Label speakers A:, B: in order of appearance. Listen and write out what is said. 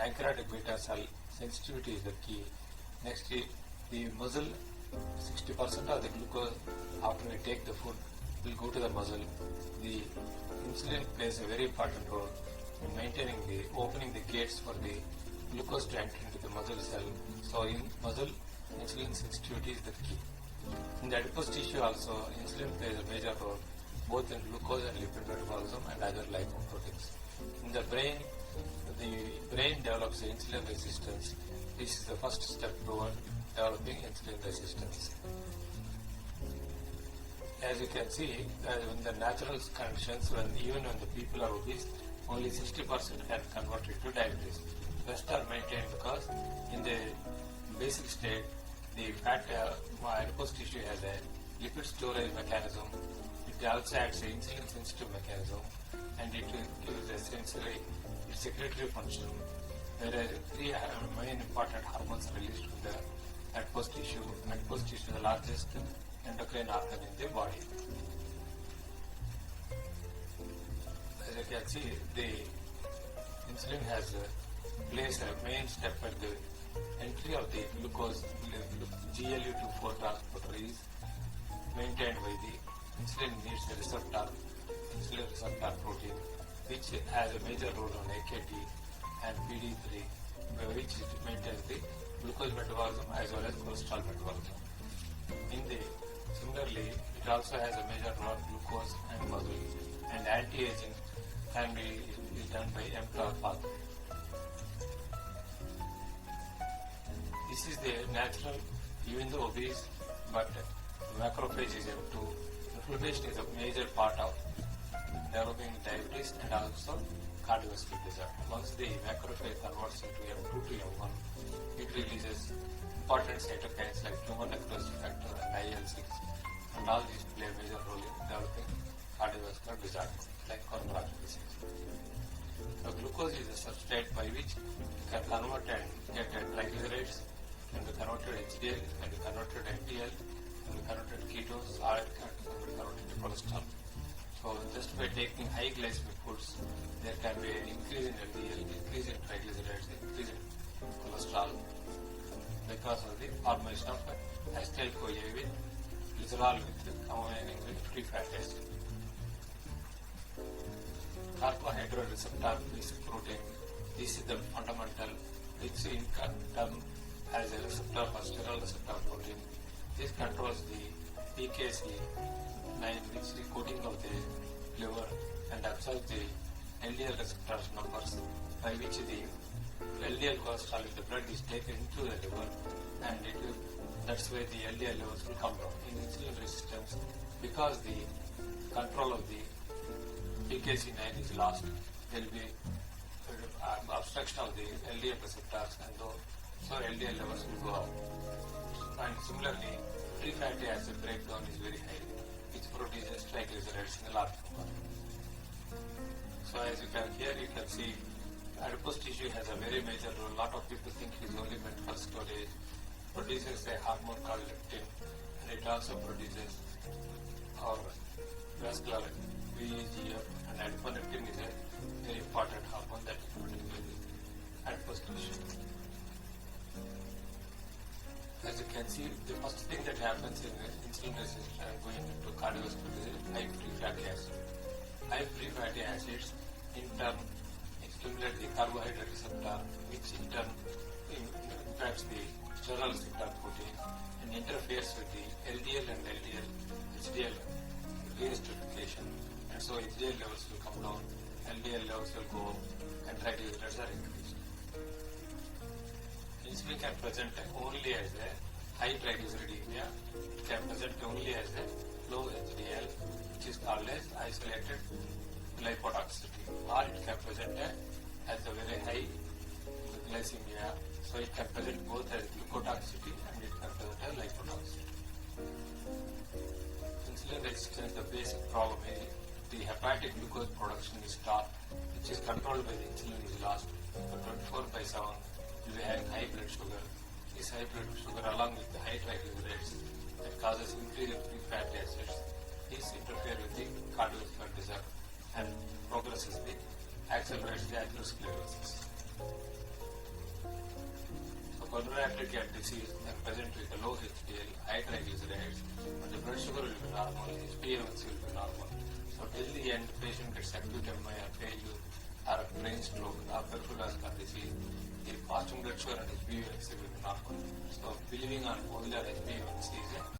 A: pancreatic beta cell sensitivity is the key. Next, the muscle, 60% of the glucose after we take the food will go to the muscle. The insulin plays a very important role in maintaining opening the gates for the glucose to enter into the muscle cell. So in muscle, insulin sensitivity is the key. In the adipose tissue also, insulin plays a major role both in glucose and lipid metabolism and other lipoproteins. In the brain develops insulin resistance. This is the first step toward developing insulin resistance. As you can see, in the natural conditions, even when the people are obese, only 60% can convert it to diabetes. Rest are maintained because in the basic state, the fat adipose tissue has a lipid storage mechanism. It also acts an insulin sensitive mechanism, and it gives a sensory secretory function. There are three main important hormones released from the adipose tissue. Adipose tissue is the largest endocrine organ in the body. As you can see, the insulin has plays a main step at the entry of the glucose. GLU24 transporter is maintained by the insulin needs a receptor, insulin receptor protein, which has a major role on AKT and PD3, which maintains the glucose metabolism as well as cholesterol metabolism. Similarly, it also has a major role on glucose and muscle, and anti-aging can be done by mTOR pathway. This is the natural, even though obese, but macrophage is M2. Inflammation is a major part of developing diabetes and also cardiovascular disease. Once the macrophage converts into M2 to M1, it releases important cytokines like tumor necrosis factor and IL-6, and all these play a major role in developing cardiovascular disease like coronary disease. So glucose is a substrate by which you can convert and get triglycerides, can be converted HDL, can be converted LDL, can be converted ketones, or can be converted to cholesterol. So just by taking high glycemic foods, there can be an increase in LDL, increase in triglycerides, increase in cholesterol because of the formation of acetyl-CoA with glycerol with combining with free fatty acid. Carbohydrate receptor is protein. This is the fundamental, which in turn has a receptor for steroid receptor protein. This controls the PKC9, which is the coating of the liver, and absorbs the LDL receptor numbers by which the LDL cholesterol in the blood is taken into the liver, and that's why the LDL levels will come down. In insulin resistance, because the control of the PKC9 is lost, there will be obstruction of the LDL receptors, and so LDL levels will go up. And similarly, free fatty acid breakdown is very high, which produces triglycerides in a large number. So as you can here, you can see adipose tissue has a very major role. A lot of people think it is only meant for storage. Produces a hormone called leptin, and it also produces our vascular VEGF, and adiponectin is a very important hormone that is produced by the adipose tissue. As you can see, the first thing that happens in insulin resistance and going into cardiovascular disease is high free fatty acids. High free fatty acids in turn stimulate the carbohydrate receptor, which in turn impacts the steroid receptor protein and interferes with the LDL and HDL reesterification, and so HDL levels will come down, LDL levels will go up, and triglycerides are increased. Insulin can present only as a high triglyceridemia. It can present only as a low HDL, which is called as isolated lipotoxicity, or it can present as a very high glycemia. So it can present both as glucotoxicity and it can present as lipotoxicity. Insulin resistance, the basic problem is the hepatic glucose production is stopped, which is controlled by the insulin is lost. So 24/7 will be having high blood sugar. This high blood sugar along with the high triglycerides that causes increase in free fatty acids. This interferes with the cardiovascular disease and progresses the accelerates the atherosclerosis. pulmonary artery gland disease, they are present with a low HDL, high triglycerides, but the blood sugar will be normal, HbA1c will be normal. So till the end, patient gets acute MI or failure, or a brain stroke, or peripheral vascular disease, the fasting blood sugar and HbA1c will be normal. So believing on only HbA1c is a